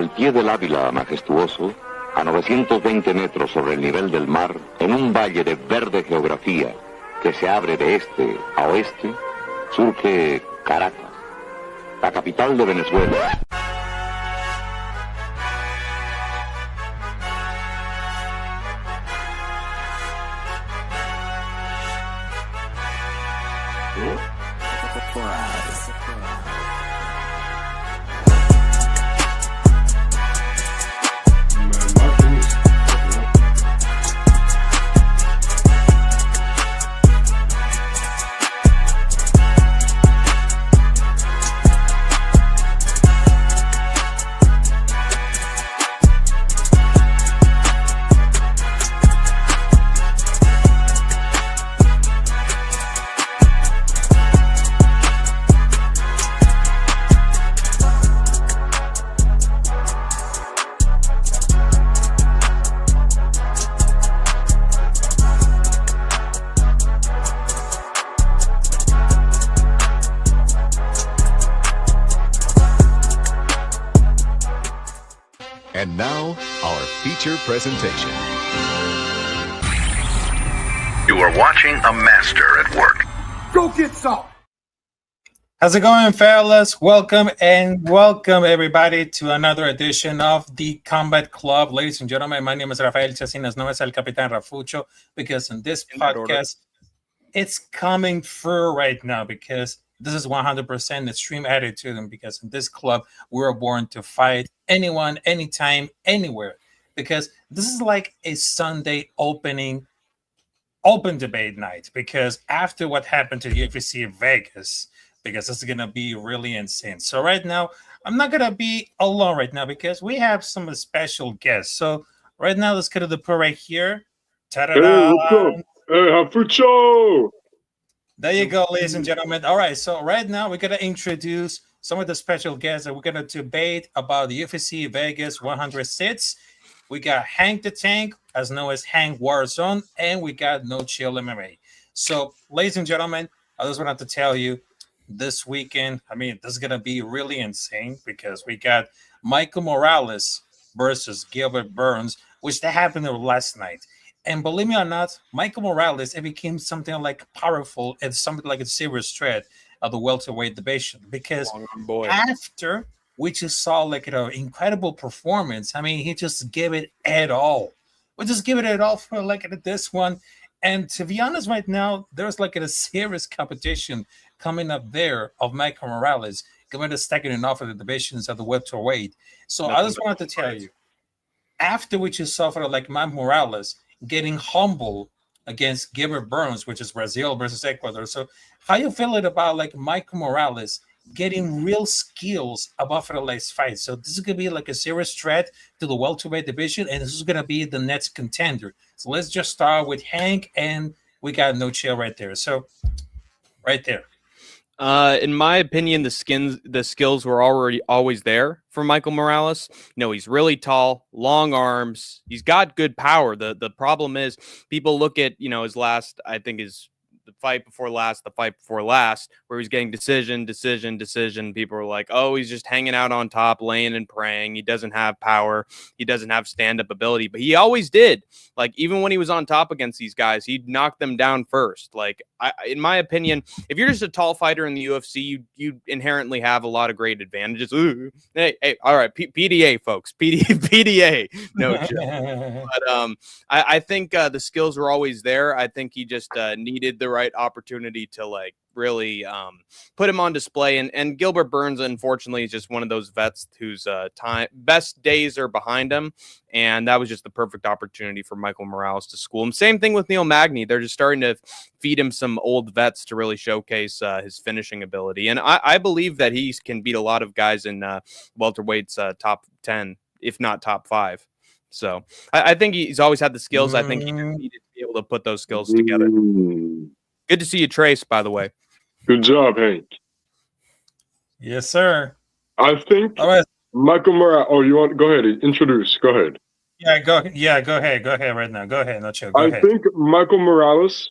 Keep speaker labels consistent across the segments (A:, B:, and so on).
A: Al pie del Ávila majestuoso, a 920 metros sobre el nivel del mar, en un valle de verde geografía que se abre de este a oeste, surge Caracas, la capital de Venezuela.
B: And now, our feature presentation.
C: You are watching a master at work.
D: Go get some!
E: How's it going, fellas? Welcome everybody to another edition of the Combat Club. Ladies and gentlemen, my name is Rafael Chasinas, known as El Capitán Rafucho, because in this podcast, it's coming through right now because this is 100% extreme attitude, and because in this club, we're born to fight anyone, anytime, anywhere. Because this is like a Sunday open debate night. Because after what happened to the UFC in Vegas, because this is gonna be really insane. So right now, I'm not gonna be alone right now because we have some special guests. So right now, let's get to the pro right here. Ta-da-da!
F: Hey, what's up? Hey, Rafucho!
E: There you go, ladies and gentlemen. All right, so right now we're going to introduce some of the special guests that we're going to debate about the UFC Vegas 106. We got Hank the Tank, as known as Hank Warzone, and we got No Chill MMA. So, ladies and gentlemen, I just wanted to tell you this weekend, this is going to be really insane because we got Michael Morales versus Gilbert Burns, which that happened last night. And believe me or not, Michael Morales, it became something like powerful and something like a serious threat of the welterweight division. Because after we just saw like an incredible performance, he just gave it at all. We just give it at all for like this one. And to be honest, right now, there's like a serious competition coming up there of Michael Morales going to second and off of the divisions of the welterweight. So I just wanted to tell you, after we just saw for like Michael Morales getting humble against Gilbert Burns, which is Brazil versus Ecuador. So how you feeling about like Michael Morales getting real skills above for the last fight? So this is going to be like a serious threat to the welterweight division, and this is going to be the next contender. So let's just start with Hank, and we got No Chill right there. So right there.
G: In my opinion, the skills were always there for Michael Morales. He's really tall, long arms. He's got good power. The problem is people look at, his last, I think is the fight before last, where he's getting decision. People are like, oh, he's just hanging out on top, laying and praying. He doesn't have power. He doesn't have stand-up ability, but he always did. Like, even when he was on top against these guys, he'd knock them down first. Like, in my opinion, if you're just a tall fighter in the UFC, you inherently have a lot of great advantages. Ooh. Hey, all right, PDA, folks. PDA. No joke. But I think the skills were always there. I think he just needed the right opportunity to like really put him on display. And Gilbert Burns, unfortunately, is just one of those vets whose best days are behind him. And that was just the perfect opportunity for Michael Morales to school him. Same thing with Neil Magny. They're just starting to feed him some old vets to really showcase his finishing ability. And I believe that he can beat a lot of guys in welterweight's top 10, if not top 5. So I think he's always had the skills. I think he just needed to be able to put those skills together. Good to see you, Trace, by the way.
F: Good job, Hank.
E: Yes, sir.
F: I think Michael Morales. Oh, you want? Go ahead. Introduce. Go ahead.
E: Go ahead. Go ahead right now. Go ahead. No chill. Go ahead.
F: I think Michael Morales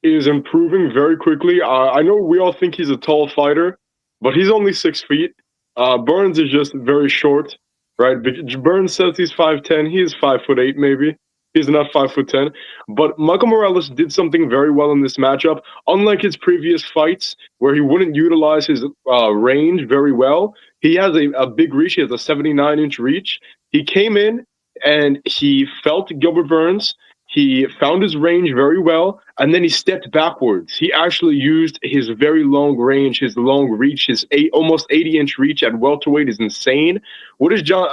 F: is improving very quickly. I know we all think he's a tall fighter, but he's only 6 feet. Burns is just very short. right? Burns says he's 5'10". He is 5'8", maybe. He's not 5'10". But Michael Morales did something very well in this matchup. Unlike his previous fights, where he wouldn't utilize his range very well, he has a big reach. He has a 79-inch reach. He came in and he felt Gilbert Burns. He found his range very well, and then he stepped backwards. He actually used his very long range, his long reach, his almost 80-inch reach at welterweight is insane. What is John?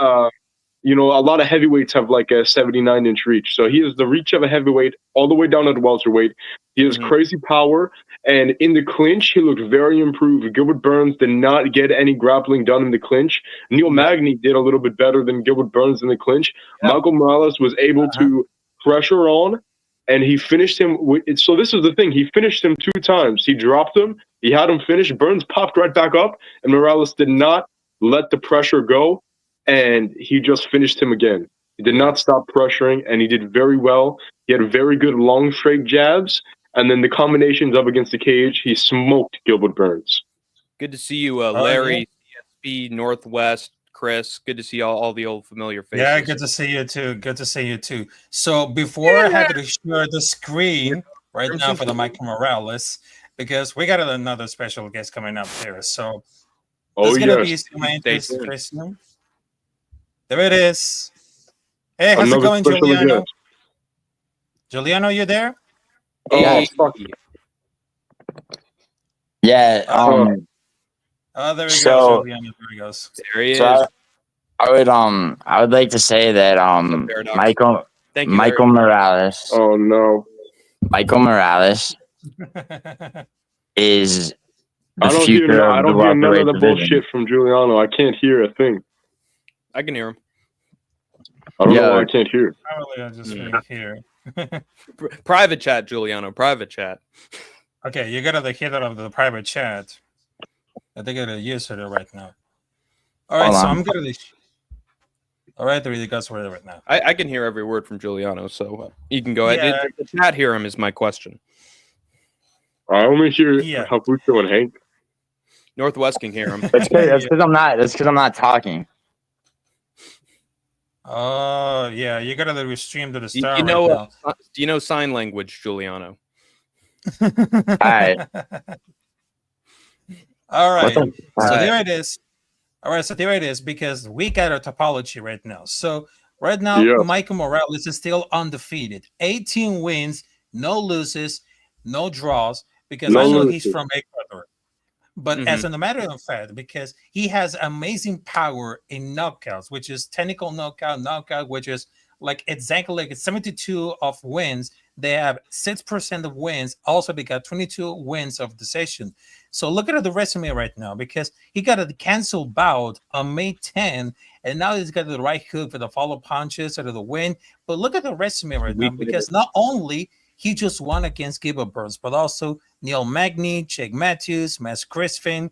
F: A lot of heavyweights have like a 79-inch reach. So he has the reach of a heavyweight all the way down at welterweight. He has crazy power, and in the clinch, he looked very improved. Gilbert Burns did not get any grappling done in the clinch. Neil Magny did a little bit better than Gilbert Burns in the clinch. Michael Morales was able to pressure on, and he finished him. So this is the thing. He finished him 2 times. He dropped him. He had him finished. Burns popped right back up, and Morales did not let the pressure go, and he just finished him again. He did not stop pressuring, and he did very well. He had very good long straight jabs, and then the combinations up against the cage, he smoked Gilbert Burns.
G: Good to see you, Larry, CSP, Northwest, Chris. Good to see all the old familiar faces.
E: Yeah, good to see you too. Good to see you too. So before I have to share the screen right now for the Michael Morales, because we got another special guest coming up there. So there's gonna be some interesting. There it is. Hey, how's it going, Giuliano? Guest. Giuliano, you there?
D: Yeah. Yeah.
E: Oh, there he goes. Giuliano. There he goes.
G: There he is.
D: I would like to say that Michael Morales.
F: Oh no.
D: Michael Morales is the
F: I don't
D: future
F: hear,
D: of
F: I don't
D: the
F: hear none of the
D: division.
F: bullshit from Giuliano. I can't hear a thing.
G: I can hear him.
F: I don't know why I can't hear.
E: Probably I just hear.
G: Private chat, Giuliano. Private chat.
E: Okay, you gotta hear that of the private chat. I think I gotta use it right now. All right, so I'm gonna. All right, there you go. Right now.
G: I can hear every word from Giuliano, so you can go ahead.
E: Yeah.
G: The chat hear him is my question.
F: I only hear Rafucho and Hank.
G: Northwest can hear him.
D: That's because I'm not. That's because I'm not talking.
E: Oh yeah, you gotta restream to the star.
G: Do you know sign language, Giuliano?
D: All right.
E: All right. So there it is. All right, so there it is, because we got a topology right now. So right now, Michael Morales is still undefeated. 18 wins, no losses, no draws, because I know he's from Ecuador. But as a matter of fact, because he has amazing power in knockouts, which is technical knockout, which is like exactly like 72 of wins. They have 6% of wins. Also, they got 22 wins of decision. So look at the resume right now, because he got a canceled bout on May 10, and now he's got the right hook for the follow punches or the win. But look at the resume right now, because not only he just won against Gilbert Burns, but also Neil Magny, Jake Matthews, Max Crispin.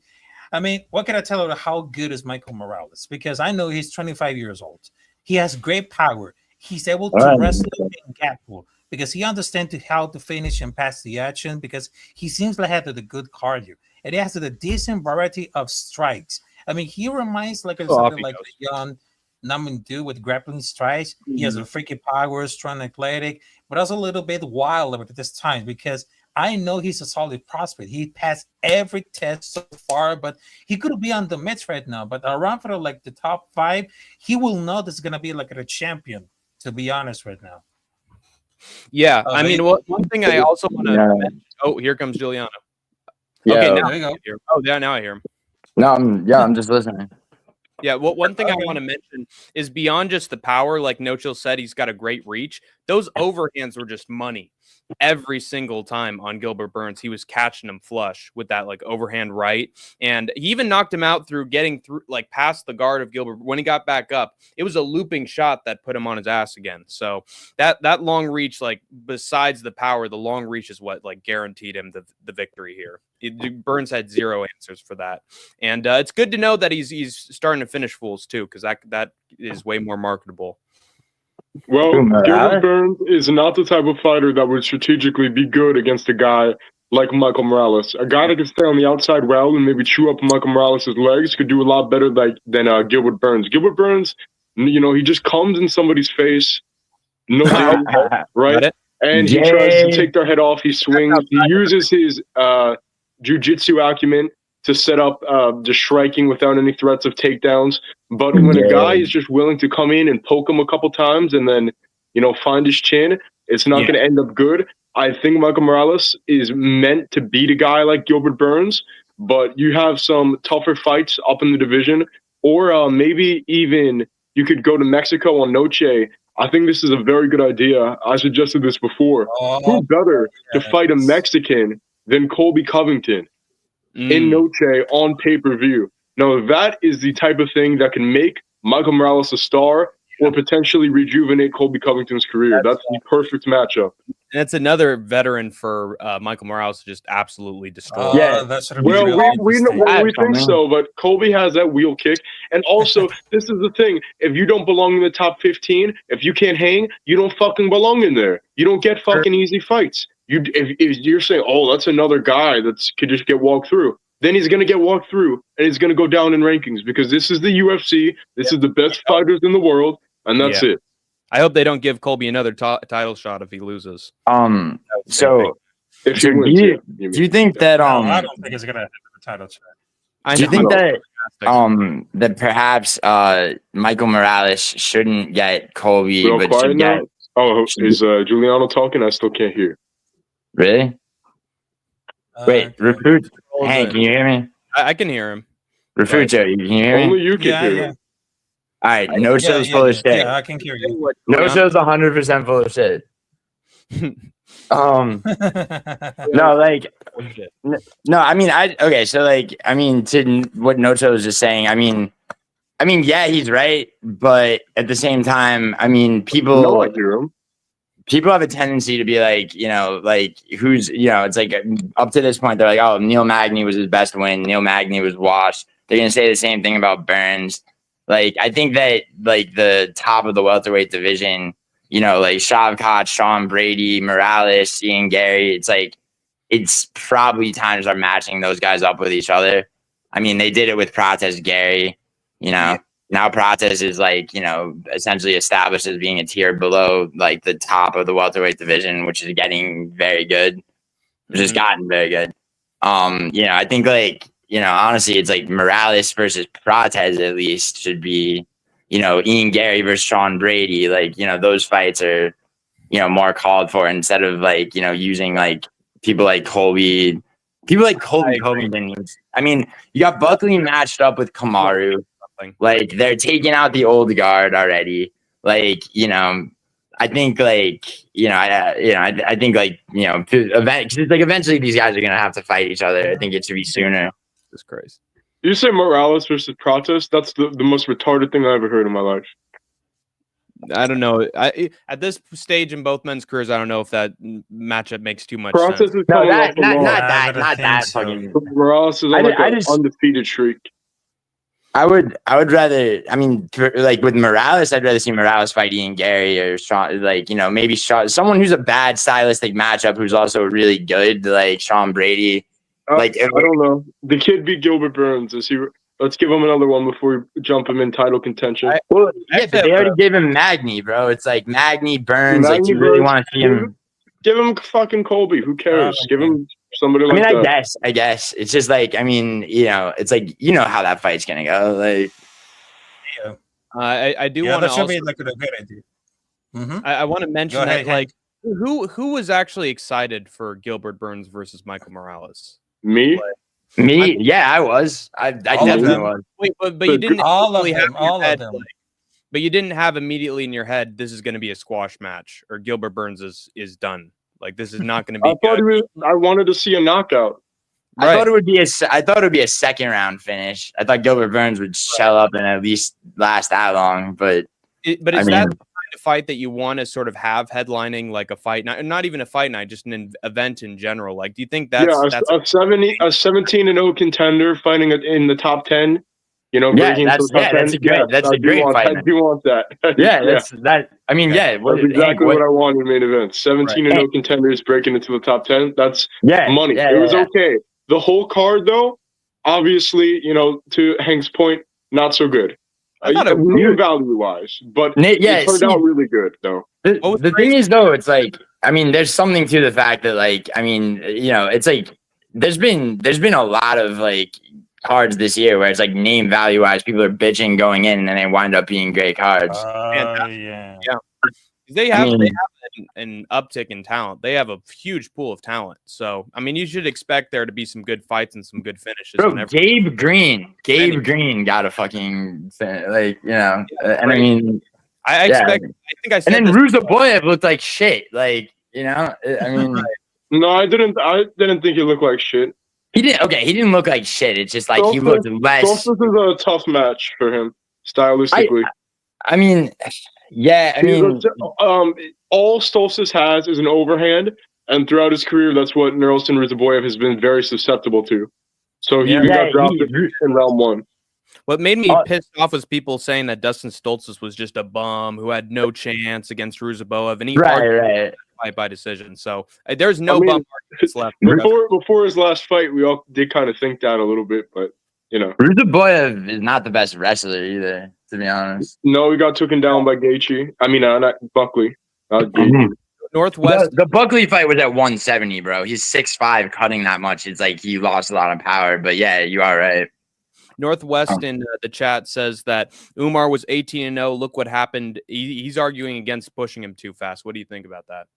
E: I mean, what can I tell you how good is Michael Morales? Because I know he's 25 years old. He has great power. He's able to wrestle and grapple, because he understands how to finish and pass the action, because he seems like he has a good cardio. And he has a decent variety of strikes. I mean, he reminds like something like a young Naman dude with grappling strikes. He has a freaky power, strong, athletic, but also a little bit wild at this time, because I know he's a solid prospect. He passed every test so far, but he could be on the mids right now. But around for like the top 5, he will know this is gonna be like a champion. To be honest, right now.
G: Yeah, I mean, one thing I also want to mention. Oh, here comes Giuliano. Okay, now I hear him. Oh, yeah, now I hear him.
D: No, I'm just listening.
G: Yeah, well, one thing I want to mention is beyond just the power, like No Chill said, he's got a great reach. Those overhands were just money. Every single time on Gilbert Burns, he was catching him flush with that like overhand right. And he even knocked him out through getting through like past the guard of Gilbert. When he got back up, it was a looping shot that put him on his ass again. So that long reach, like besides the power, the long reach is what like guaranteed him the victory here. Burns had zero answers for that. And it's good to know that he's starting to finish fools too, because that is way more marketable.
F: Well, Gilbert Burns is not the type of fighter that would strategically be good against a guy like Michael Morales. A guy that can stay on the outside well and maybe chew up Michael Morales' legs could do a lot better than Gilbert Burns. Gilbert Burns He just comes in somebody's face, no deal, right? And he
D: Yay.
F: tries to take their head off. He swings. He uses his jiu-jitsu acumen to set up just striking without any threats of takedowns. But when a guy is just willing to come in and poke him a couple times and then, find his chin, it's not going to end up good. I think Michael Morales is meant to beat a guy like Gilbert Burns, but you have some tougher fights up in the division, or maybe even you could go to Mexico on Noche. I think this is a very good idea. I suggested this before. Who better to fight a Mexican than Colby Covington in Noche on pay-per-view? Now, that is the type of thing that can make Michael Morales a star or potentially rejuvenate Colby Covington's career. That's the perfect matchup.
G: And that's another veteran for Michael Morales to just absolutely destroy.
E: That's
F: we think so, but Colby has that wheel kick. And also, this is the thing. If you don't belong in the top 15, if you can't hang, you don't fucking belong in there. You don't get fucking easy fights. If you're saying, oh, that's another guy that could just get walked through, then he's going to get walked through, and he's going to go down in rankings because this is the UFC. This is the best fighters in the world, and that's it.
G: I hope they don't give Colby another title shot if he loses.
D: So
F: if
D: do you think that
E: I don't think he's gonna have a title shot.
D: Do you think that perhaps Michael Morales shouldn't get Colby, but should get?
F: Oh, is Giuliano talking? I still can't hear.
D: Really? Wait, Rafucho. Hank, can you hear me?
G: I can hear him.
D: Rafucho, can you hear me?
F: Only you can hear him.
D: All right, no show's full of shit.
E: Yeah, I can hear you.
D: No show's 100% full of shit. To what Nocho was just saying, I mean, yeah, he's right, but at the same time, I mean, people have a tendency to be like, who's, it's like up to this point, they're like, oh, Neil Magny was his best win. Neil Magny was washed. They're going to say the same thing about Burns. Like, I think that, the top of the welterweight division, Shavkat, Sean Brady, Morales, Ian Gary, it's probably times are matching those guys up with each other. I mean, they did it with Prates Gary, Now Prates is essentially established as being a tier below the top of the welterweight division, which is getting very good, which has gotten very good. I think honestly, it's Morales versus Prates at least should be, Ian Gary versus Sean Brady. Those fights are, more called for instead of using people like Colby. People like Colby Covington. I mean, you got Buckley matched up with Kamaru. They're taking out the old guard already. I think I think eventually these guys are gonna have to fight each other. I think it should be sooner.
G: That's crazy.
F: You say Morales versus Prates? That's the most retarded thing I ever heard in my life.
G: I don't know. At this stage in both men's careers, I don't know if that matchup makes too much
F: Prates
G: sense.
F: is coming off a loss.
D: Not that fucking.
F: Morales is on an undefeated streak.
D: I would rather. I mean, with Morales, I'd rather see Morales fight Ian Gary or Sean. Maybe someone who's a bad stylistic matchup who's also really good, like Sean Brady.
F: I don't know. The kid beat Gilbert Burns. Let's give him another one before we jump him in title contention.
D: But they already gave him Magny, bro. It's like Magny, Burns. You really want to see him?
F: Give him fucking Colby. Who cares? Give him somebody like that.
D: I guess. It's just it's how that fight's gonna go.
G: I do want to.
E: That should be a good idea. Mm-hmm.
G: I want to mention that who was actually excited for Gilbert Burns versus Michael Morales?
F: Me?
D: I was. I definitely was.
G: Wait, but you didn't
E: all of them.
G: But you didn't have immediately in your head this is going to be a squash match or Gilbert Burns is done. This is not going to be.
F: I wanted to see a knockout.
D: Right. I thought it would be a second round finish. I thought Gilbert Burns would shell up and at least last that long. But
G: is that the kind of fight that you want to sort of have headlining a fight night, not even a fight night, just an event in general? Do you think that's
F: a 17-0 contender fighting in the top 10?
D: That's a great fight.
F: I do want that.
D: That's that. I mean,
F: that's exactly what I want in the main event. 17-0 contenders breaking into the top 10. That's money. It was okay. The whole card, though, obviously, to Hank's point, not so good.
G: I thought it
F: name value wise, but
D: Yeah,
F: it turned out really good though.
D: The thing is, though, it's like, I mean, there's something to the fact that, like, I mean, you know, it's like there's been a lot of like cards this year where it's like name value wise, people are bitching going in, and then they wind up being great cards.
E: Yeah.
G: They have an uptick in talent. They have a huge pool of talent. So, I mean, you should expect there to be some good fights and some good finishes.
D: Bro, Gabe Green got a fucking like, you know, and I mean,
G: I expect. I think I said.
D: And then Ruzaboyev looked like shit. Like, you know, I mean,
F: no, I didn't think he looked like shit.
D: He didn't. Okay, he didn't look like shit. It's just like he looked less.
F: Stoltzfus is a tough match for him stylistically.
D: I mean, yeah. I mean,
F: all Stoltzfus has is an overhand, and throughout his career, that's what Nerlson Ruzaboyev has been very susceptible to. So he got drafted in round 1.
G: What made me pissed off was people saying that Dustin Stoltzfus was just a bum who had no chance against Ruzaboyev, and he fight by decision. So there's no bum arguments left.
F: Before his last fight, we all did kind of think that a little bit, but you know,
D: Ruzaboyev is not the best wrestler either, to be honest.
F: No, he got taken down by Gaethje. I mean, not Buckley.
G: Northwest.
D: The Buckley fight was at 170, bro. He's 6'5", cutting that much. It's like he lost a lot of power. But yeah, you are right.
G: Northwest in the chat says that Umar was 18-0. Look what happened. He's arguing against pushing him too fast. What do you think about that?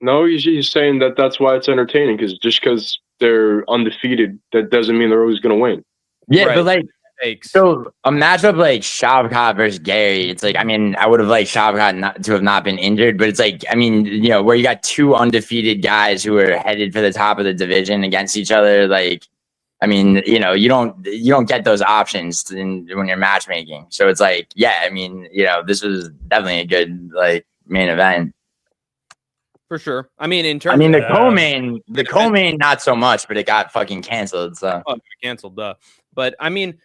F: No, he's saying that that's why it's entertaining, because they're undefeated, that doesn't mean they're always going to win.
D: Yeah, right. But like, so a matchup like Shavkat versus Gary, it's like, I mean, I would have liked Shavkat to have not been injured, but it's like, I mean, you know, where you got two undefeated guys who are headed for the top of the division against each other, like, I mean, you know, you don't get those options when you're matchmaking. So it's like, yeah, I mean, you know, this was definitely a good like main event.
G: For sure. I mean, in terms
D: of the co-main, not so much, but it got fucking canceled. So
G: canceled, duh. But I mean,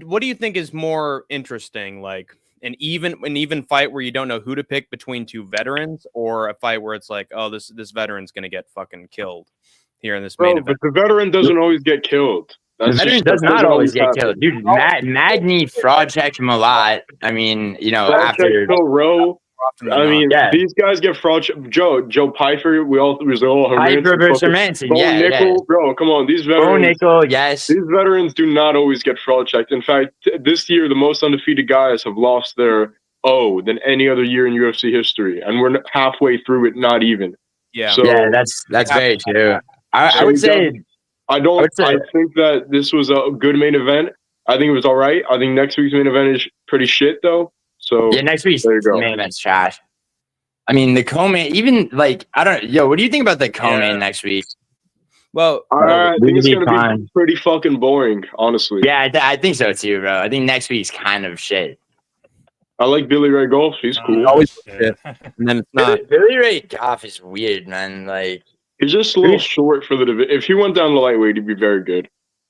G: what do you think is more interesting? Like an even fight where you don't know who to pick between two veterans, or a fight where it's like, oh, this veteran's gonna get fucking killed here in this main event?
F: But the veteran doesn't always get killed.
D: The veteran does not always get killed, dude. Magny fraud checked him a lot. I mean, you know, after
F: Rowe. I mean, these guys get fraud. Joe Pfeiffer, we all
D: Pfeiffer versus Hermanson.
F: Nickel, bro, come on, these veterans.
D: Nickel, yes.
F: These veterans do not always get fraud checked. In fact, this year the most undefeated guys have lost their O than any other year in UFC history, and we're halfway through it, not even.
G: Yeah,
F: so,
D: yeah, that's very true. I would say.
F: I think that this was a good main event. I think it was all right. I think next week's main event is pretty shit, though. So
D: yeah, next week's main event's trash. I mean, the co-main, even like, I don't know. Yo, what do you think about the co-main next week?
G: Well,
F: I think it's going to be pretty fucking boring, honestly.
D: Yeah, I think so too, bro. I think next week's kind of shit.
F: I like Billy Ray Goff. He's cool.
G: Always shit. And then it's not.
D: Billy Ray Goff is weird, man. Like,
F: he's just a little short for the division. If he went down to lightweight, he'd be very good.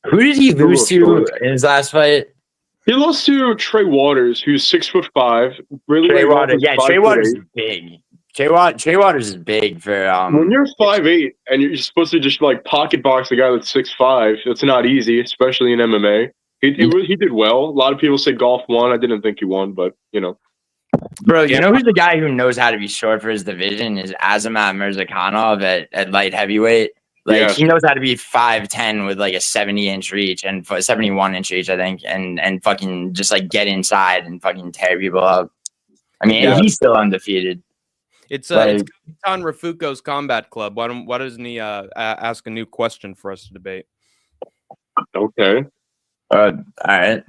D: Who did he lose to in his last fight?
F: He lost to Trey Waters, who's 6'5". Really,
D: Trey Waters. Yeah, Trey Waters is big. Trey Waters is big for.
F: When you're 5'8" and you're supposed to just like pocket box a guy that's 6'5", that's not easy, especially in MMA. He did well. A lot of people say Golf won. I didn't think he won, but you know.
D: Bro, you know who's the guy who knows how to be short for his division is Azamat Mirzakhanov at light heavyweight. Like he knows how to be 5'10" with like a 70-inch reach and 71-inch reach, I think, and fucking just like get inside and fucking tear people up. I mean, he's still undefeated.
G: It's Capitán Rafucho's Combat Club. Why doesn't he ask a new question for us to debate?
F: Okay.
D: All right.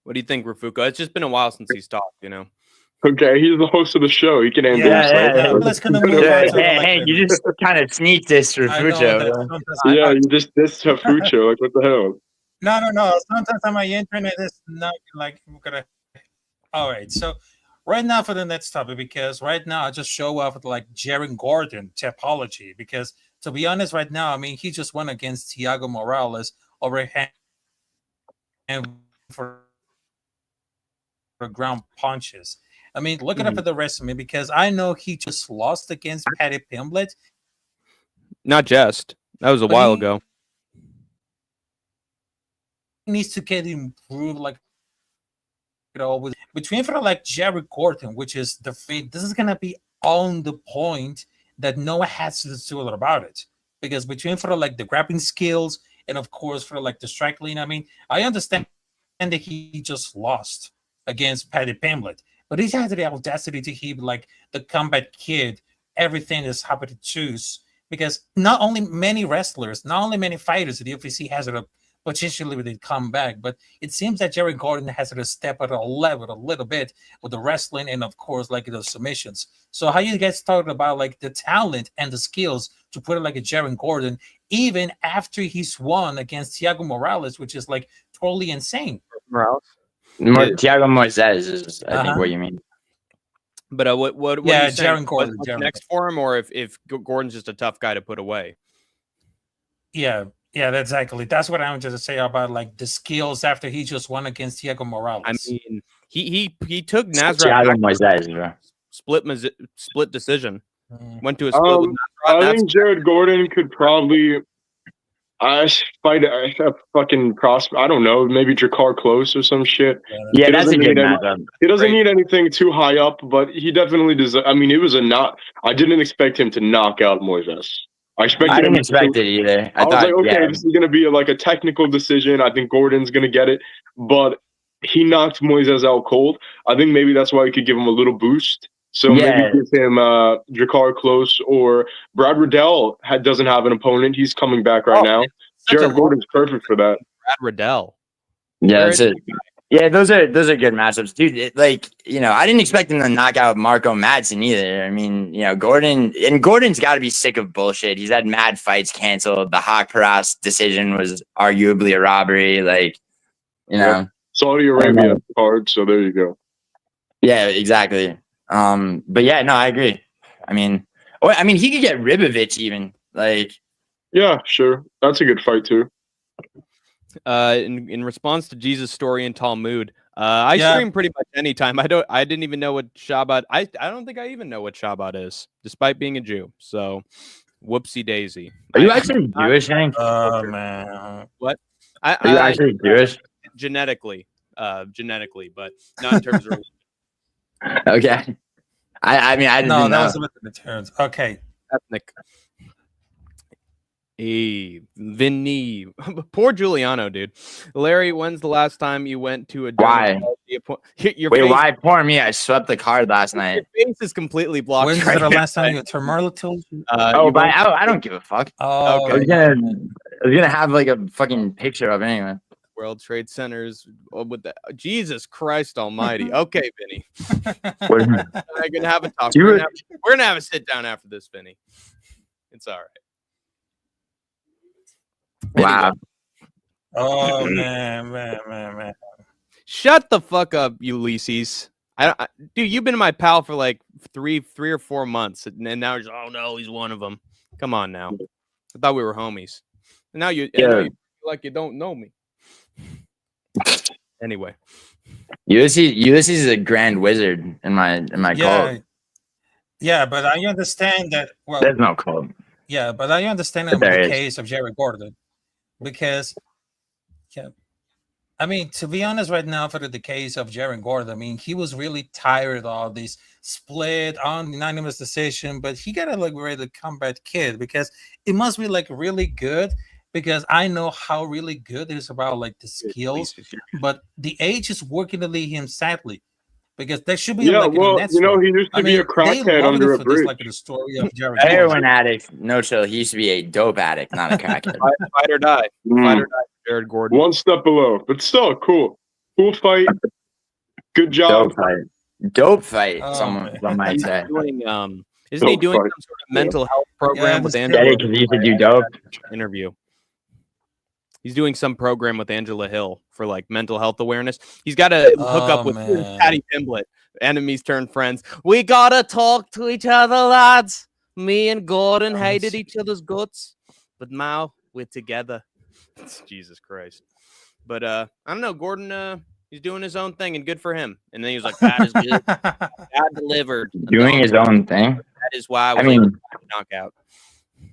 G: What do you think, Rafucho? It's just been a while since he's talked, you know.
F: Okay, he's the host of the show. He can answer.
E: Let's kind of move on.
D: Hey, you just kind of sneak this Rafucho.
F: Yeah, you just this Rafucho. Like, what the hell?
E: No. Sometimes on my internet is not like we're gonna. All right, so right now for the next topic, because right now I just show off with like Jaron Gordon topology, because to be honest, right now, I mean, he just went against Thiago Morales over and for ground punches. I mean, look at the resume, because I know he just lost against Paddy Pimblett.
G: Not just. That was a while ago.
E: He needs to get improved like could always between for like Jerry Gordon, which is the this is gonna be on the point that no one has to do about it. Because between for like the grappling skills and of course for like the striking, I mean, I understand that he just lost against Paddy Pimblett, but he had the audacity to keep like the combat kid everything is happy to choose because not only many wrestlers, not only many fighters, the UFC has a potentially with it come back, but it seems that Jerry Gordon has to step at a level a little bit with the wrestling and of course like the submissions. So how you guys talking about like the talent and the skills to put it like a Jerry Gordon even after he's won against Thiago Morales, which is like totally insane.
G: Morales.
D: Thiago Moises is I think what you mean.
G: But what
E: yeah,
G: are you saying?
E: Jaron Gordon,
G: What's next for him, or if Gordon's just a tough guy to put away?
E: Yeah, exactly. That's what I wanted to say about like the skills after he just won against Thiago Morales.
G: I mean, he took Nasrat split decision. Went to a split with Nasrat.
F: I think Jared Gordon could probably fight a fucking I don't know, maybe Jakar Close or some shit.
D: Yeah, that's a good matchup.
F: He doesn't need anything too high up, but he definitely does. I mean, it was I didn't expect him to knock out Moises. I didn't
D: expect it either.
F: I was like, okay, this is gonna be like a technical decision. I think Gordon's gonna get it, but he knocked Moises out cold. I think maybe that's why he could give him a little boost. So maybe give him Jakar Close or Brad Riddell doesn't have an opponent. He's coming back right now. Jared Gordon's perfect for that.
G: Brad Riddell.
D: Yeah, that's it. Yeah, those are good matchups, dude. I didn't expect him to knock out Marco Madsen either. I mean, Gordon's got to be sick of bullshit. He's had mad fights canceled. The Hawk Paras decision was arguably a robbery.
F: Saudi Arabia card. So there you go.
D: Yeah, exactly. But yeah, no, I agree. I mean, he could get Ribovich even.
F: Yeah, sure. That's a good fight too.
G: In response to Jesus' story in Talmud, I stream pretty much anytime. I didn't even know what Shabbat. I don't think I even know what Shabbat is, despite being a Jew. So, whoopsie daisy.
D: Are you actually Jewish, Hank?
E: Oh man,
G: what?
D: Are you actually Jewish?
G: Genetically, but not in terms of religion.
D: Okay. I didn't know.
E: That was a bit of the terms. Okay.
G: Ethnic. Hey, Vinny. Poor Giuliano, dude. Larry, when's the last time you went to a
D: why? Why poor me? I swept the card last night.
G: Your face is completely blocked.
E: When's the last time you went to Merle told you?
D: I don't give a fuck.
E: Oh,
G: okay.
D: I was gonna have like a fucking picture of it anyway.
G: World Trade Centers with the Jesus Christ Almighty. Okay, Vinny.
D: We're
G: gonna have a talk. We're gonna have a sit down after this, Vinny. It's all right.
D: Wow.
E: Oh man.
G: Shut the fuck up, Ulysses. Dude, you've been my pal for like three or 4 months, and now you're just, oh no, he's one of them. Come on now. I thought we were homies. And now you feel like you don't know me. Anyway.
D: Ulysses is a grand wizard in my cult.
E: Yeah, but I understand that. Well,
D: there's no cult.
E: Yeah, but I understand in the case of Jerry Gordon, because, I mean, to be honest, right now for the case of Jerry Gordon, I mean, he was really tired of all this split on unanimous decision, but he got a ready to combat kid because it must be really good. Because I know how really good it is about the skills, but the age is working to lead him sadly. Because there should be
F: he used to be a crackhead under a bridge.
E: The story of Jared
D: heroin addict. No chill. He used to be a dope addict, not a crackhead.
G: Fight or die. Fight or die. Jared Gordon.
F: One step below, but still cool. Cool fight. Good job.
D: Dope fight. Some might say.
G: Isn't he doing some sort of mental health program with Angela?
D: Because he used to do dope.
G: Interview. He's doing some program with Angela Hill for mental health awareness. He's got to hook up with Paddy Pimblett. Enemies turn friends. We gotta talk to each other, lads. Me and Gordon hated each other's guts, but now we're together. Jesus Christ. But I don't know. Gordon, he's doing his own thing, and good for him. And then he was like, "That is good. God delivered."
D: Doing his own thing.
G: That is why we knockout.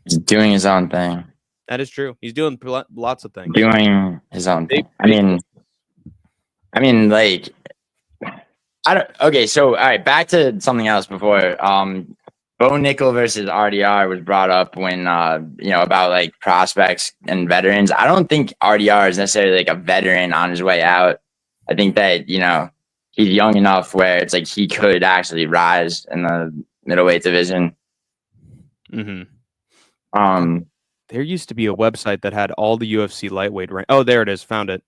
D: He's doing his own thing.
G: That is true. He's doing lots of things.
D: Doing his own thing. I mean, Okay, so all right, back to something else before. Bo Nickel versus RDR was brought up when about like prospects and veterans. I don't think RDR is necessarily like a veteran on his way out. I think that he's young enough where it's like he could actually rise in the middleweight division.
G: Mm-hmm. There used to be a website that had all the UFC lightweight rank. Oh, there it is. Found it.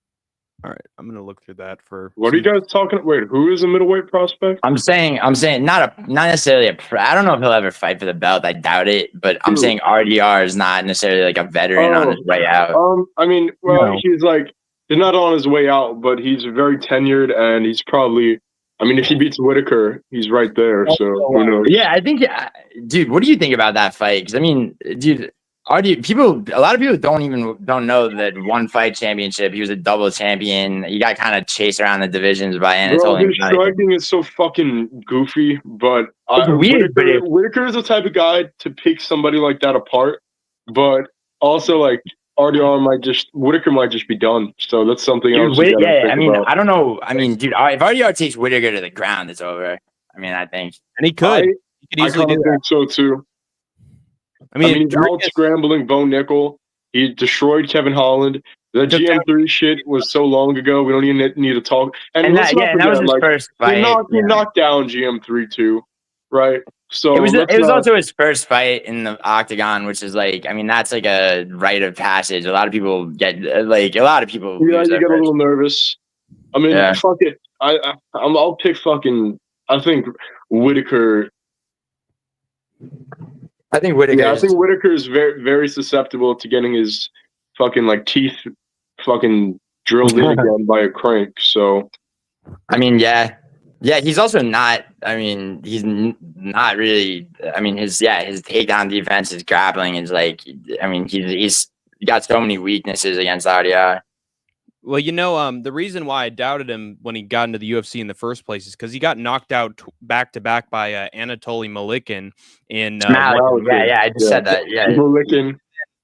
G: All right, I'm gonna look through that for.
F: What are you guys talking? Wait, who is a middleweight prospect?
D: I'm saying not necessarily I don't know if he'll ever fight for the belt. I doubt it, but I'm saying RDR is not necessarily like a veteran on his way out.
F: I mean, he's not on his way out, but he's very tenured, and he's probably. I mean, if he beats Whitaker, he's right there. So who knows?
D: Yeah, I think, dude. What do you think about that fight? Because I mean, dude. A lot of people don't know that one fight championship. He was a double champion. He got kind of chased around the divisions by Anatoly.
F: His striking is so fucking goofy, but Whitaker is the type of guy to pick somebody like that apart. But also, like Whitaker might just be done. So that's something else.
D: I mean, about. I don't know. I mean, dude, if RDR takes Whitaker to the ground, it's over. I mean, I think,
G: and he could easily do that.
F: I think so too. I mean, he's out scrambling Bo Nickel. He destroyed Kevin Holland. The GM3 shit was so long ago. We don't even need to talk. And that was his first fight. He knocked down GM3 too, right? So
D: it was also his first fight in the octagon, which is like, I mean, that's like a rite of passage. A lot of people get
F: Yeah, you get a little nervous. I mean, fuck it. I'll pick fucking. I think Whitaker.
D: I think Whitaker
F: is very, very susceptible to getting his fucking teeth fucking drilled in again by a crank. So,
D: I mean, yeah, he's also not. I mean, he's not really. I mean, his takedown defense, his grappling is like. I mean, he's got so many weaknesses against RDR.
G: Well, the reason why I doubted him when he got into the UFC in the first place is because he got knocked out back to back by Anatoly Malikin in.
D: I just said that. Yeah,
F: Malikin.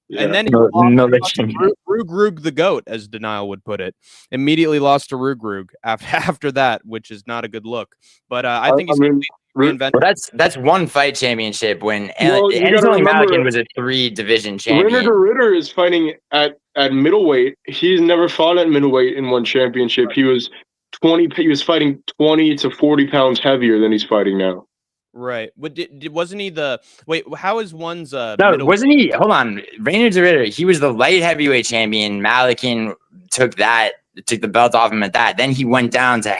G: Yeah. And then he lost to Rugrug the GOAT, as Denial would put it. Immediately lost to Rugrug after that, which is not a good look. But I think he's reinvented.
D: Well, that's one fight championship when Anatoly Malikin was a 3-division champion.
F: Ritter is fighting at middleweight. He's never fought at middleweight in one championship. He was fighting 20 to 40 pounds heavier than he's fighting now.
G: Right. But wasn't he how is one's
D: wasn't he? Hold on. Reynolds Ritter, he was the light heavyweight champion. Malikin took the belt off him at that. Then he went down to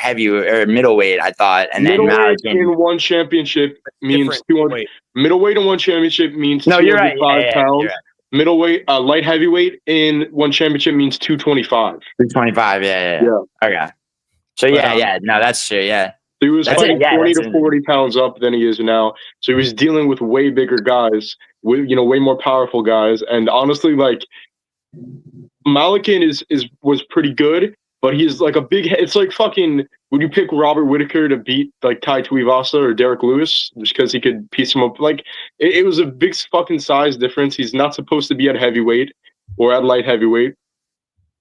D: middleweight, I thought. And then Malikin
F: in one championship means 200. Middleweight in one championship means
D: 205
F: pounds.
D: Right.
F: Middleweight, light heavyweight in one championship means 225.
D: 225, yeah. Okay. So no, that's true, yeah.
F: He was fighting 20 to 40 pounds up than he is now. So he was dealing with way bigger guys, with way more powerful guys. And honestly, Malikin was pretty good, but he's like a big head. It's like fucking. Would you pick Robert Whitaker to beat Tai Tuivasa or Derek Lewis just because he could piece him up? It was a big fucking size difference. He's not supposed to be at heavyweight or at light heavyweight.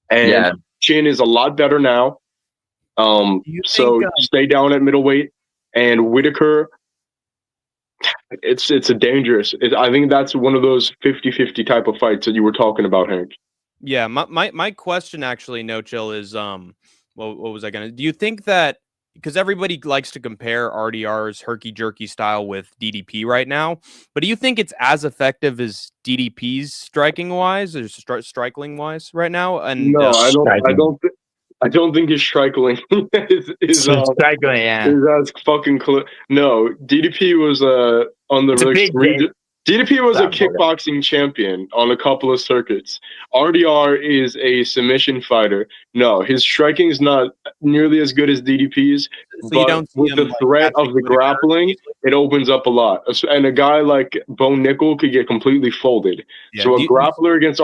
F: And Chin is a lot better now. Stay down at middleweight, and Whitaker. It's a dangerous. I think that's one of those 50-50 type of fights that you were talking about, Hank.
G: Yeah, my question actually, No Chill, is what was I gonna? Do you think that because everybody likes to compare RDR's herky-jerky style with DDP right now, but do you think it's as effective as DDP's striking-wise or striking-wise right now? And
F: no, I don't think his striking is as fucking close. No, DDP was on the DDP was a kickboxing champion on a couple of circuits. RDR is a submission fighter. No, his striking is not nearly as good as DDP's, but with the threat of the grappling, it opens up a lot. And a guy like Bo Nickel could get completely folded. Yeah, so a grappler against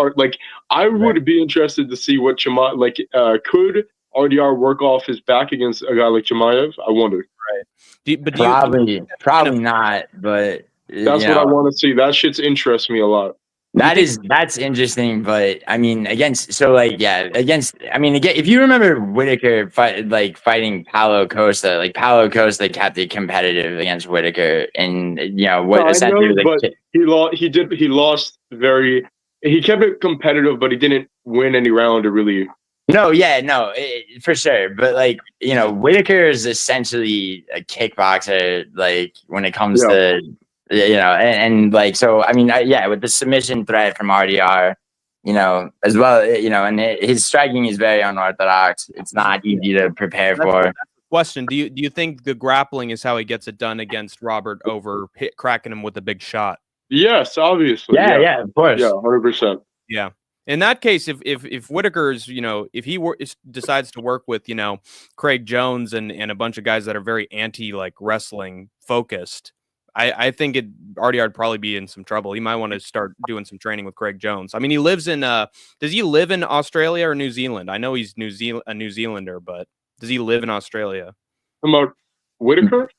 F: I would be interested to see what could RDR work off his back against a guy like Chimaev? I wonder.
G: Right. But
D: probably not, but
F: that's what I want to see. That shit's interests me a lot.
D: That's interesting, but I mean, again, if you remember Whitaker fighting Paulo Costa, like Paulo Costa kept it competitive against Whitaker, and what
F: Kind
D: essentially
F: of,
D: was
F: but he lost very. He kept it competitive, but he didn't win any round to really.
D: No, yeah, no, for sure. But Whitaker is essentially a kickboxer. Like when it comes to so I mean, with the submission threat from RDR, as well, and his striking is very unorthodox. It's not easy to prepare for.
G: Question: Do you think the grappling is how he gets it done against Robert over cracking him with a big shot?
F: Yes, obviously.
D: Yeah, of course.
F: Yeah, 100%.
G: Yeah. In that case, if Whitaker's, if he decides to work with, Craig Jones and a bunch of guys that are very anti wrestling focused, I think RDR would probably be in some trouble. He might want to start doing some training with Craig Jones. I mean, he lives in does he live in Australia or New Zealand? I know he's a New Zealander, but does he live in Australia?
F: About Whitaker?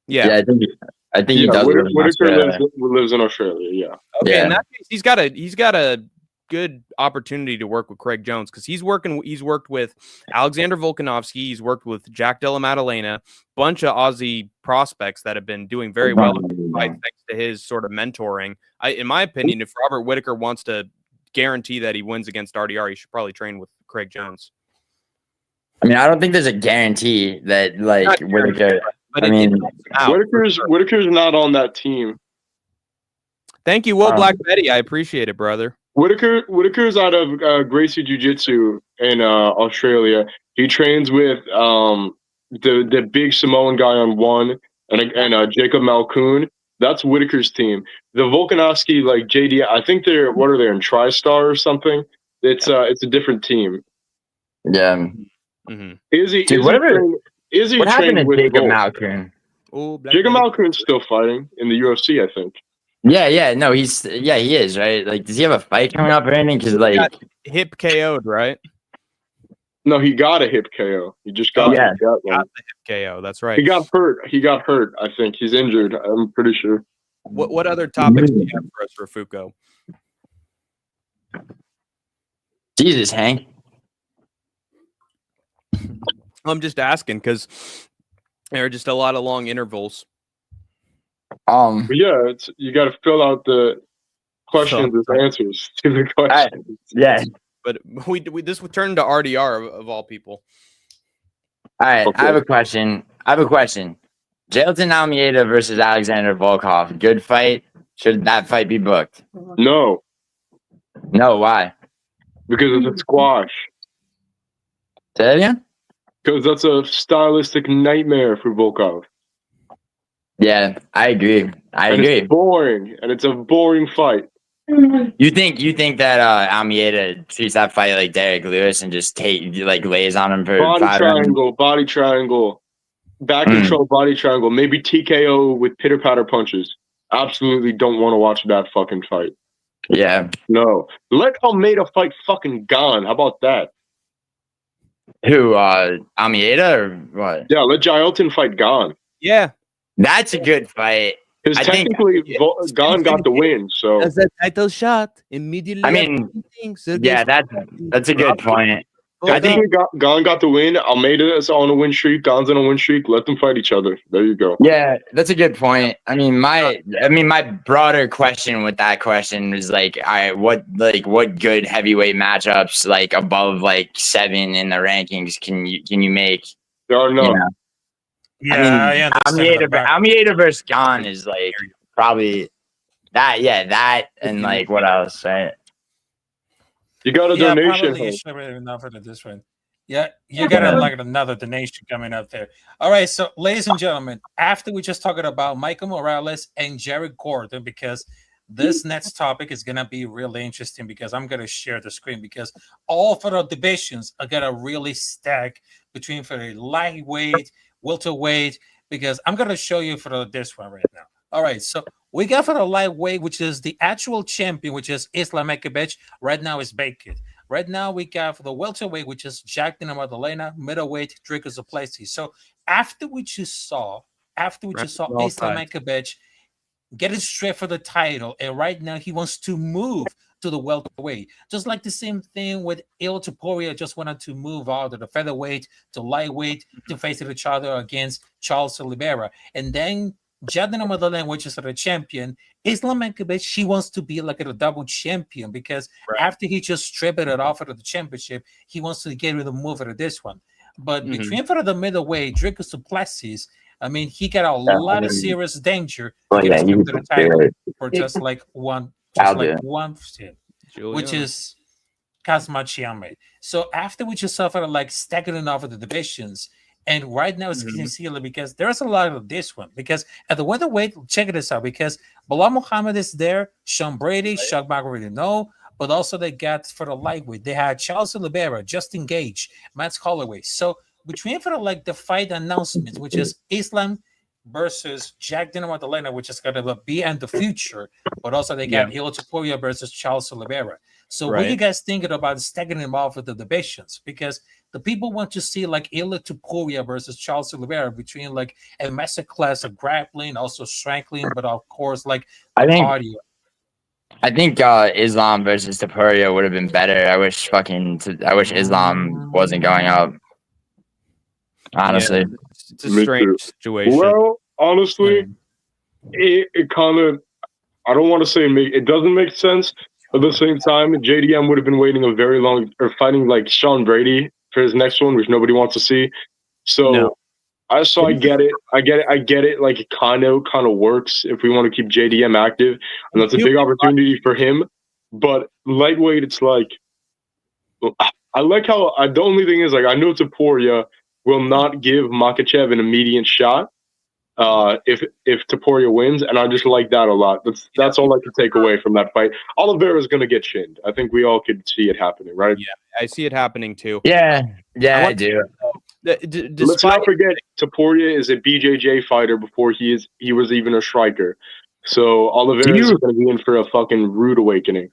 G: Yeah,
D: I think he does.
F: Whitaker lives in Australia. Yeah.
G: Okay, in that case, he's got a good opportunity to work with Craig Jones because he's worked with Alexander Volkanovski, he's worked with Jack Della Maddalena, bunch of Aussie prospects that have been doing very well thanks to his sort of mentoring. In my opinion, if Robert Whitaker wants to guarantee that he wins against RDR, he should probably train with Craig Jones.
D: I mean, I don't think there's a guarantee that Whitaker.
G: But
F: Whitaker's not on that team.
G: Thank you, Will Black Betty. I appreciate it, brother.
F: Whitaker's out of Gracie Jiu-Jitsu in Australia. He trains with the big Samoan guy on one and Jacob Malkoon. That's Whitaker's team. The Volkanovski, JD, I think they're in TriStar or something. It's a different team.
D: Yeah.
G: Mm-hmm.
D: What happened to Jacob Malkoon?
F: Jacob Malkoon's still fighting in the UFC, I think.
D: Yeah, no, he is, right? Does he have a fight coming up or anything? Because
G: he got hip KO'd, right?
F: No, he got a hip KO. He just got
G: the hip KO. That's right.
F: He got hurt. I think he's injured. I'm pretty sure.
G: What other topics do you have for us, Rafucho?
D: Jesus, Hank.
G: I'm just asking because there are just a lot of long intervals.
F: But yeah, you got to fill out the questions with answers to the questions.
D: Yeah,
G: but this would turn to RDR of all people.
D: All right, okay. I have a question. Jailton Almeida versus Alexander Volkov. Good fight. Should that fight be booked?
F: No.
D: No, why?
F: Because it's a squash.
D: Say that again?
F: Because that's a stylistic nightmare for Volkov.
D: Yeah, I agree.
F: It's boring, and it's a boring fight.
D: You think that Almeida treats that fight like Derek Lewis and just lays on him for
F: body triangle, back control, body triangle, maybe TKO with pitter patter punches. Absolutely don't want to watch that fucking fight.
D: Yeah.
F: No. Let Almeida fight fucking Gane. How about that?
D: Who, Almeida or what?
F: Yeah, let Jailton fight Gane.
G: Yeah.
D: That's a good fight.
F: Because technically, Gane got the win, so...
G: That's a title shot immediately.
D: I mean, yeah, that's a good point.
F: I think Gane got the win. Almeida is on a win streak. Gane's on a win streak. Let them fight each other. There you go.
D: Yeah, that's a good point. I mean, my broader question with that question is what good heavyweight matchups above 7 in the rankings can you make?
F: There are none.
E: Yeah,
D: I mean, Almeida versus Gane is probably that. Yeah, that and what else, right?
F: You got a donation.
E: Probably you should have enough for this one. Yeah, you got another donation coming up there. All right, so ladies and gentlemen, after we just talked about Michael Morales and Jared Gordon, because this next topic is gonna be really interesting because I'm gonna share the screen because all for the divisions are gonna really stack between for the lightweight, welterweight, because I'm gonna show you for this one right now. All right, so we got for the lightweight, which is the actual champion, which is Islam Makhachev. Right now is vacant. Right now we got for the welterweight, which is Jack Della Maddalena, middleweight, Dricus Duplessis. So after we just saw Islam Makhachev, get it straight for the title, and right now he wants to move to the welterweight. Just like the same thing with Il Topuria, just wanted to move out of the featherweight to lightweight to face each other against Charles Oliveira. And then Jadina Madeleine, which is the champion, Islam Makhachev, she wants to be like a double champion because after he just stripped it off of the championship, he wants to get rid of move out of this one. But between for the middleweight, Dricus Duplessis, I mean, he got a lot of serious danger to get to the title for just like one shit, which is Kazuma Chiame. So after we just suffered like staggering off of the divisions, and right now it's concealed because there's a lot of this one. Because at the weatherweight, check this out, because Bilal Muhammad is there, Sean Brady, Chuck already know, but also they got for the lightweight, they had Charles Oliveira, Justin Gage, Matt Holloway. So between for the fight announcements, which is Islam versus Jack Dino Madalena, which is going to be in the future, but also they got Il Topuria versus Charles Oliveira. So what you guys thinking about staggering them off with the divisions? Because the people want to see like Il Topuria versus Charles Oliveira between like a masterclass of grappling, also strangling, but of course like cardio.
D: I think Islam versus Topuria would have been better. I wish Islam wasn't going up. Honestly,
G: it's a strange situation.
F: Well, honestly, it kind of, I don't want to say it doesn't make sense. At the same time, JDM would have been waiting a very long, or fighting like Sean Brady for his next one, which nobody wants to see. So, I get it. I get it. Like it kind of works if we want to keep JDM active, and that's a big opportunity for him. But lightweight, it's like, I like how the only thing is like I know Topuria will not give Makhachev an immediate shot if Topuria wins, and I just like that a lot. That's all I can take away from that fight. Oliveira is going to get chinned. I think we all could see it happening, right?
G: Yeah, I see it happening too.
D: Yeah, I do.
F: Let's not forget, Topuria is a BJJ fighter before he was even a striker. So Oliveira is going to be in for a fucking rude awakening.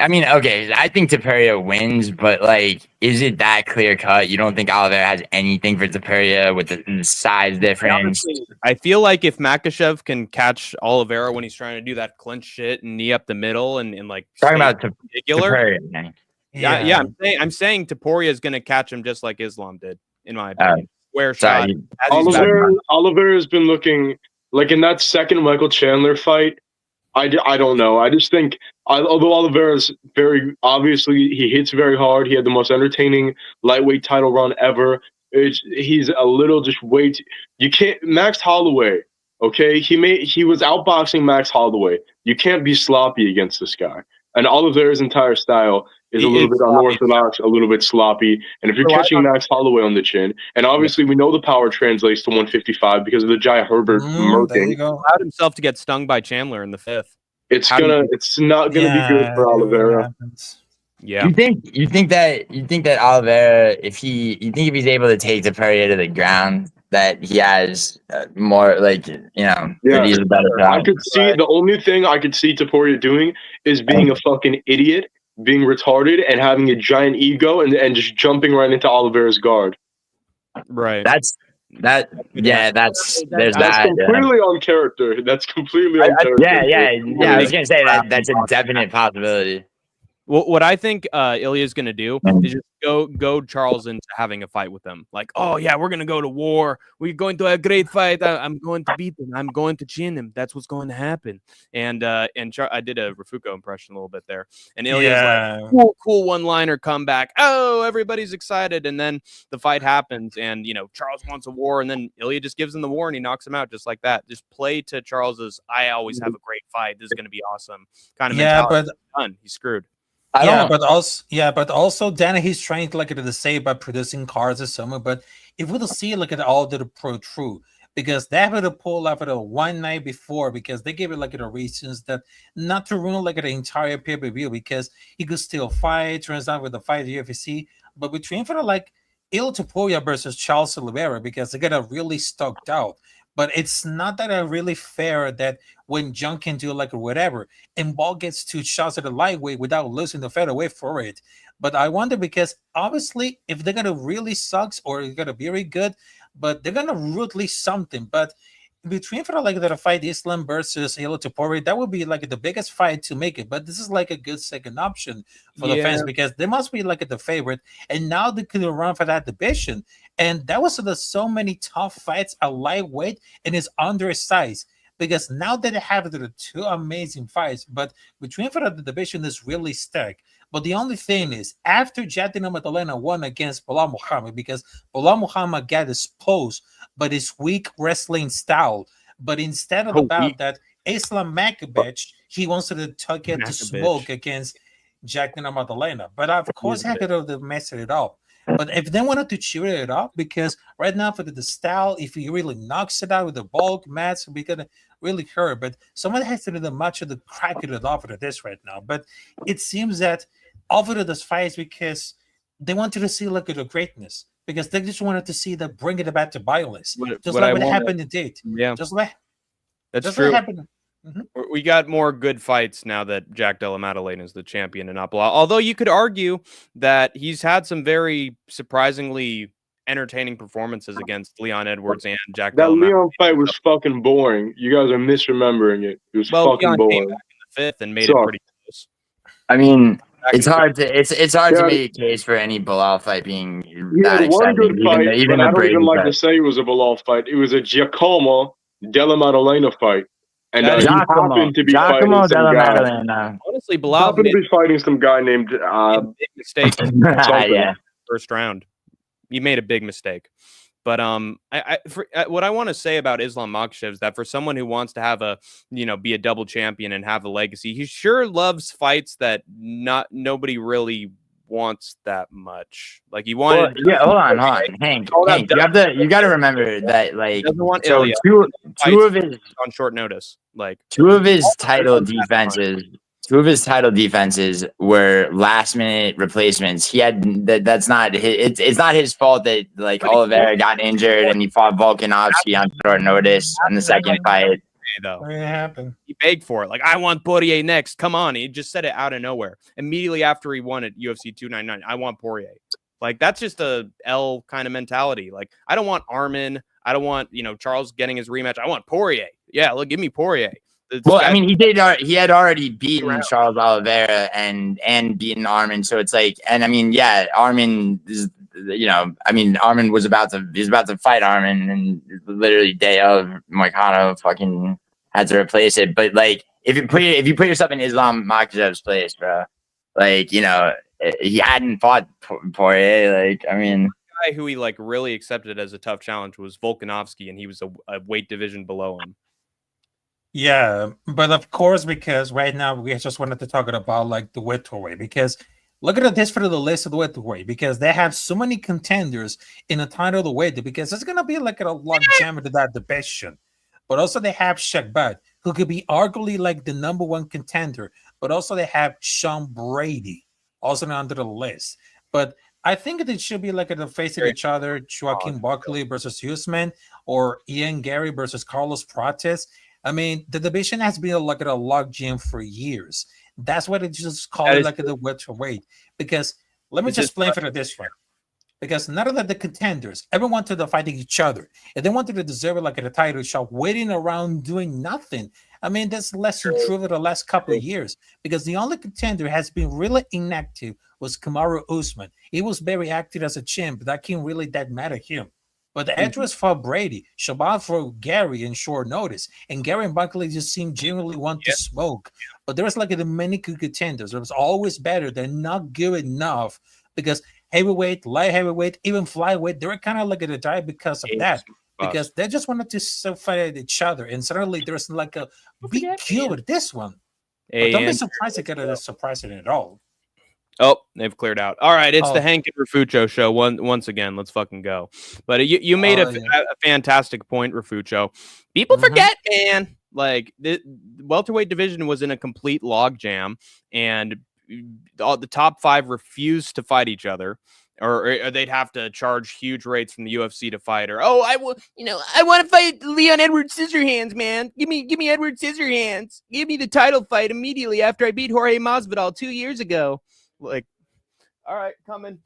D: I mean, okay, I think Topuria wins, but like, is it that clear cut? You don't think Oliveira has anything for Topuria with the size difference?
G: I feel like if Makhachev can catch Oliveira when he's trying to do that clinch shit and knee up the middle and like
D: talking about Topuria,
G: I'm saying Topuria is going to catch him just like Islam did, in my opinion. Square shot.
F: Oliveira has been looking like in that second Michael Chandler fight. I don't know. I just think, although Oliveira's very obviously he hits very hard, he had the most entertaining lightweight title run ever. He's a little just you can't Max Holloway. Okay, he was outboxing Max Holloway. You can't be sloppy against this guy. And Oliveira's entire style is a little bit unorthodox, a little bit sloppy. And if you're catching Max Holloway on the chin, and obviously we know the power translates to 155 because of the Jai Herbert murking.
G: Allowed himself to get stung by Chandler in the fifth.
F: It's not gonna be good for Oliveira.
G: Yeah.
D: You think that Oliveira, if he's able to take Topuria to the ground, that he has more that he's a better shot.
F: I could see the only thing I could see Topuria doing is being a fucking idiot, being retarded, and having a giant ego, and just jumping right into Oliveira's guard.
G: Right.
D: That's
F: completely on character. That's completely on character.
D: Yeah. I was gonna say that's a definite possibility.
G: Well, what I think Ilya's going to do is just go Charles into having a fight with them. Like, oh, yeah, we're going to go to war. We're going to have a great fight. I'm going to beat him. I'm going to chin him. That's what's going to happen. And I did a Rafucho impression a little bit there. And Ilya's like, cool one-liner comeback. Oh, everybody's excited. And then the fight happens, and, Charles wants a war, and then Ilya just gives him the war, and he knocks him out just like that. Just play to Charles's, I always have a great fight. This is going to be awesome kind of mentality. But done. He's screwed.
E: But also Dana, he's trying to say by producing cars or something. But if we don't see at all the pro true, because they have to pull up one night before, because they gave it the reasons that not to ruin the entire pay-per-view, because he could still fight, turns out with the fight the UFC, but between for Il Topuria versus Charles Oliveira, because they got really stoked out. But it's not that really fair that when John can do whatever, and Ball gets 2 shots at the lightweight without losing the featherweight for it. But I wonder, because obviously if they're gonna really sucks or they're gonna be very good, but they're gonna rudely something. But between for like the fight Islam versus Hilo Topori, that would be like the biggest fight to make it. But this is like a good second option for the fans because they must be like the favorite, and now they could run for that division. And that was so many tough fights at lightweight and is undersized. Because now that they have the two amazing fights, but between for the division is really stacked. But the only thing is, after Jatina Maddalena won against Bilal Muhammad, because Bilal Muhammad got exposed by his weak wrestling style. But instead of about that, Islam Makhachev, he wants to take it to smoke against Jatina Maddalena. But of course, he could have messed it up. But if they wanted to cheer it up, because right now for the style, if he really knocks it out with the bulk match, we gonna really hurt. But someone has to do the match of the crack it off of this right now. But it seems that offered this fight is because they wanted to see like the greatness, because they just wanted to see that bring it back to violence, just like what happened in Date.
G: Yeah,
E: just like
G: that's true. What happened. We got more good fights now that Jack Della Maddalena is the champion in Apollo. Although you could argue that he's had some very surprisingly entertaining performances against Leon Edwards and Jack Della Maddalena.
F: That Leon fight was fucking boring. You guys are misremembering it. It was fucking
G: Leon
F: boring.
G: Came back in the fifth and made it pretty close.
D: I mean, it's hard to make a case for any Bilal fight being that exciting.
F: One good fight,
D: even
F: I don't even like
D: fight.
F: to say it was a Bilal fight. It was a Giacomo Della Maddalena fight. And he happened to be fighting some guy.
G: Honestly, Bilal
F: happened to be fighting some guy named
G: big mistake. Yeah, first round. You made a big mistake. But what I want to say about Islam Makhachev is that for someone who wants to have be a double champion and have a legacy, he sure loves fights that nobody really wants that much. Like he wanted.
D: Well, hold on, Hank. You got to remember that
G: two of his on short notice,
D: two of his title defenses. Two of his title defenses were last minute replacements. He had that's not it's not his fault that Oliveira got injured and he fought Volkanovski on short notice in the second fight.
G: Though
E: it happened.
G: He begged for it. I want Poirier next. Come on. He just said it out of nowhere. Immediately after he won at UFC 299, I want Poirier. That's just a L kind of mentality. I don't want Armin. I don't want, Charles getting his rematch. I want Poirier. Yeah, give me Poirier.
D: I mean, he had already beaten Charles Oliveira and beaten Armin. So it's and I mean, yeah, Armin is, Armin was about to fight Armin, and literally day of Moicano fucking had to replace it. But if you put yourself in Islam Makhachev's place, bro, he hadn't fought Poirier. I mean,
G: the guy who he really accepted as a tough challenge was Volkanovski, and he was a weight division below him.
E: Yeah, but of course, because right now we just wanted to talk about the welterweight, because look at this for the list of the welterweight, because they have so many contenders in the title of the weight, because it's gonna be a log jam into that division. But also they have Shakbat, who could be arguably the number one contender, but also they have Sean Brady also under the list. But I think it should be the face of each other, Joaquin Buckley versus Usman, or Ian Gary versus Carlos Prates. I mean, the division has been a log jam for years. That's what it just called the welterweight. Because let me just explain for this one. Because none of the contenders ever wanted to fight each other. And they wanted to deserve it a title shot, waiting around doing nothing. I mean, that's less than true over the last couple of years. Because the only contender has been really inactive was Kamaru Usman. He was very active as a champ, but that can't really that matter him. But the Edwards fought Brady, Shabbat for Gary in short notice, and Gary and Buckley just seemed genuinely want to smoke. But there was the many good contenders. It was always better than not good enough, because heavyweight, light heavyweight, even flyweight, they were kind of a die because of that. Because they just wanted to fight each other, and suddenly there's a big kill with this one. But don't be surprised to get a surprising at all.
G: Oh, they've cleared out. All right, it's the Hank and Rafucho show. Once again, let's fucking go. But you made a fantastic point, Rafucho. People forget, man. The welterweight division was in a complete logjam, and the top five refused to fight each other, or they'd have to charge huge rates from the UFC to fight. Or I want to fight Leon Edwards Scissorhands, man. Give me Edwards Scissorhands. Give me the title fight immediately after I beat Jorge Masvidal 2 years ago. All right, coming.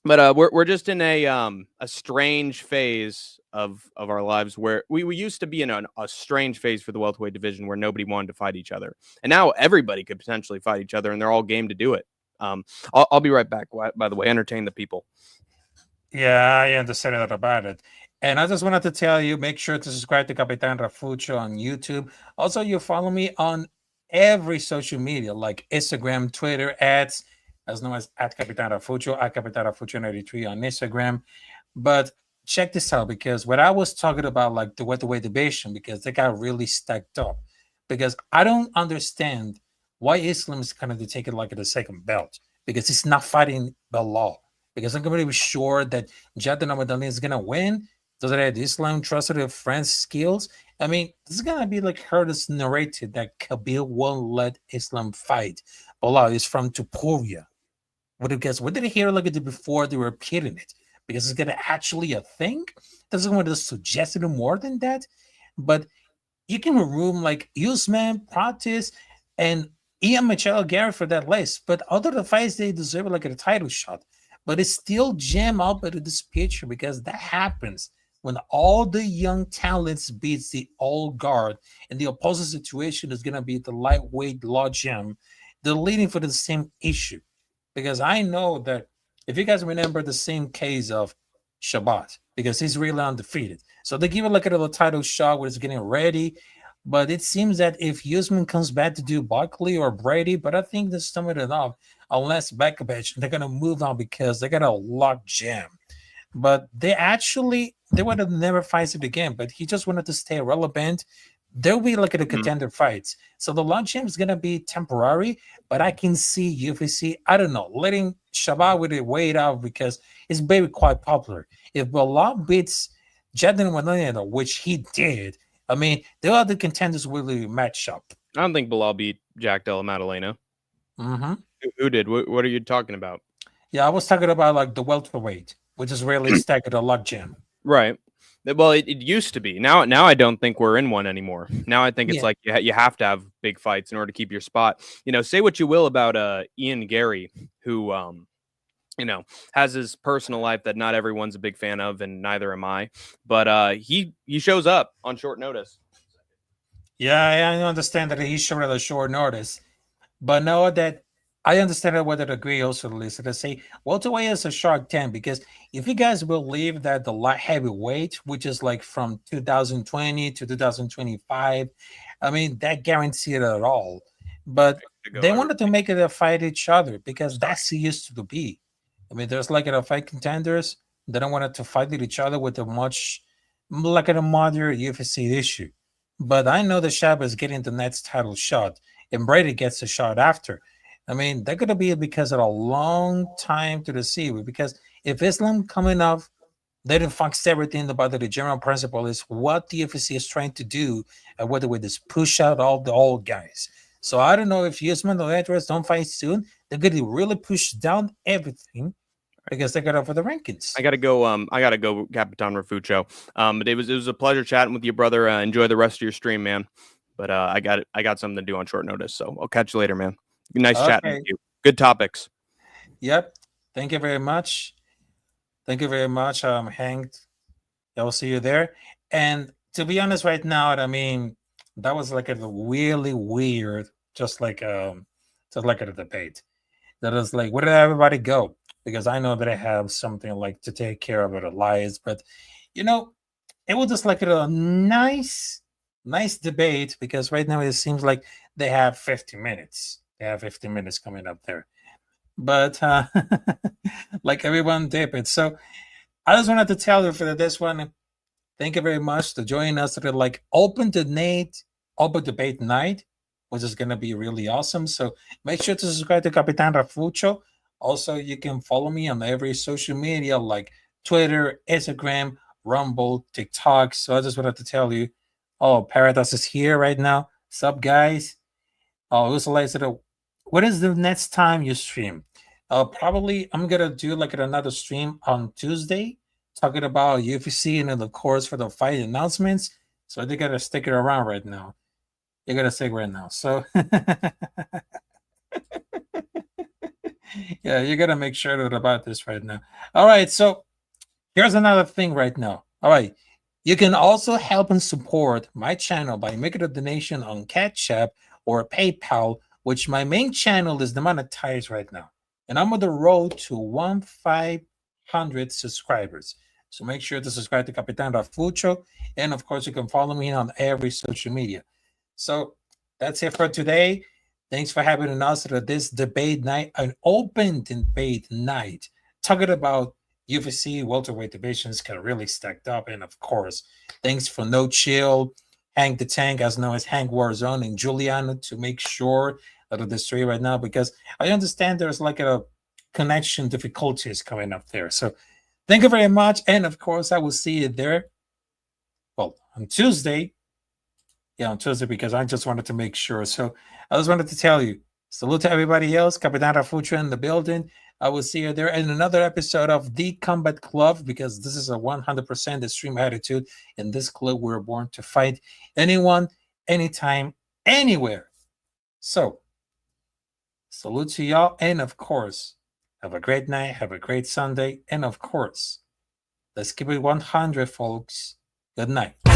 G: But we're just in a strange phase of our lives where we used to be in a strange phase for the welterweight division where nobody wanted to fight each other, and now everybody could potentially fight each other, and they're all game to do it. I'll be right back. By the way, entertain the people.
E: Yeah, I understand that about it. And I just wanted to tell you, make sure to subscribe to Capitán Rafucho on YouTube. Also, you follow me on every social media like Instagram, Twitter, ads, as known as at Capitán Rafucho, at Capitán Rafucho 93 on Instagram. But check this out, because what I was talking about, like the welterweight division, because they got really stacked up. Because I don't understand why Islam is kind of taking like the second belt, because he's not fighting the law. Because I'm going to be sure that Jadon Amadali is going to win. Does it have Islam trusted of France's skills? I mean, this is going to be like Curtis narrated that Khabib won't let Islam fight. Bilal is from Tuporia. What did I hear like it before they were repeating it? Because it's going to actually a thing? Doesn't want to suggest it more than that. But you can remove like Usman, Pratis, and Ian Machado Garrett for that list. But other the fights, they deserve like a title shot. But it's still jam out of this picture, because that happens when all the young talents beats the old guard, and the opposite situation is going to be the lightweight law gem. They're leading for the same issue. Because I know that if you guys remember the same case of Shabbat, because he's really undefeated. So they give it like a little title shot where it's getting ready. But it seems that if Usman comes back to do Buckley or Brady, but I think there's something enough, unless Bekovic, they're going to move on because they got a lock jam. But they would have never fights it again, but he just wanted to stay relevant. There'll be like a contender fights. So the lock jam is going to be temporary, but I can see UFC, I don't know, letting Shabbat with it wait out, because it's very quite popular. If Bilal beats Jadon Wanana, which he did, I mean, the other contenders will really match up.
G: I don't think Bilal beat Jack Della Maddalena.
E: Mm-hmm.
G: Who did? What are you talking about?
E: Yeah, I was talking about like the welterweight, which is really stacked at a lock jam.
G: Right. Well, it used to be. Now I don't think we're in one anymore. Now I think it's like you have to have big fights in order to keep your spot. You know, say what you will about Ian Gary, who you know, has his personal life that not everyone's a big fan of, and neither am I. But he shows up on short notice.
E: Yeah, I understand that he's showing at a short notice, but know that I understand whether to agree also, Lisa, to say welterweight is a Shark Tank, because if you guys believe that the light heavyweight, which is like from 2020 to 2025, I mean, that guaranteed it at all. But they wanted to make it a fight each other, because that's it used to be. I mean, there's like a fight contenders. They don't want it to fight with each other with a much like a modern UFC issue. But I know that Shab is getting the next title shot, and Brady gets a shot after. I mean, they're going to be because of a long time to receive. Because if Islam coming up, they didn't fix everything about the general principle is what the UFC is trying to do, and whether we just push out all the old guys. So I don't know if Usman or Edwards don't fight soon, they're going to really push down everything, because they got over the rankings.
G: I gotta go. Capitán Rafucho. But it was a pleasure chatting with you, brother. Enjoy the rest of your stream, man. But I got something to do on short notice, so I'll catch you later, man. Nice chatting with you. Good topics.
E: Yep. Thank you very much. Thank you very much, Hank. I will see you there. And to be honest, right now, I mean, that was like a really weird, just like a debate. That is like, where did everybody go? Because I know that I have something like to take care of it, Elias. But you know, it was just like a nice debate, because right now it seems like they have 50 minutes. They have 50 minutes coming up there. But like everyone did it. So I just wanted to tell you for this one, thank you very much for joining us to the like open debate night, which is gonna be really awesome. So make sure to subscribe to Capitán Rafucho. Also, you can follow me on every social media like Twitter, Instagram, Rumble, TikTok. So I just wanted to tell you, oh, Paradise is here right now. Sup, guys? Oh, what is the next time you stream? Probably I'm gonna do like another stream on Tuesday, talking about UFC and the course for the fight announcements. So they gotta stick it around right now. You gotta stick right now. So yeah, you gotta make sure that about this right now. All right, so here's another thing right now. All right, You can also help and support my channel by making a donation on Cash App or PayPal, which my main channel is demonetized right now. And I'm on the road to 1,500 subscribers. So make sure to subscribe to Capitán Rafucho. And of course, you can follow me on every social media. So that's it for today. Thanks for having us at this debate night, an open debate night, talking about UFC welterweight divisions kind of really stacked up. And of course, thanks for No Chill, Hank the Tank, as known as Hank Warzone, and Juliana to make sure out of the stream right now, because I understand there's like a connection difficulties coming up there. So thank you very much. And of course, I will see you there. Well, on Tuesday. Yeah, on Tuesday, because I just wanted to make sure. So I just wanted to tell you, salute to everybody else. Capitán Rafucho in the building. I will see you there in another episode of The Combat Club, because this is a 100% extreme attitude. In this club, we're born to fight anyone, anytime, anywhere. So, salute to y'all. And of course, have a great night. Have a great Sunday. And of course, let's keep it 100, folks. Good night.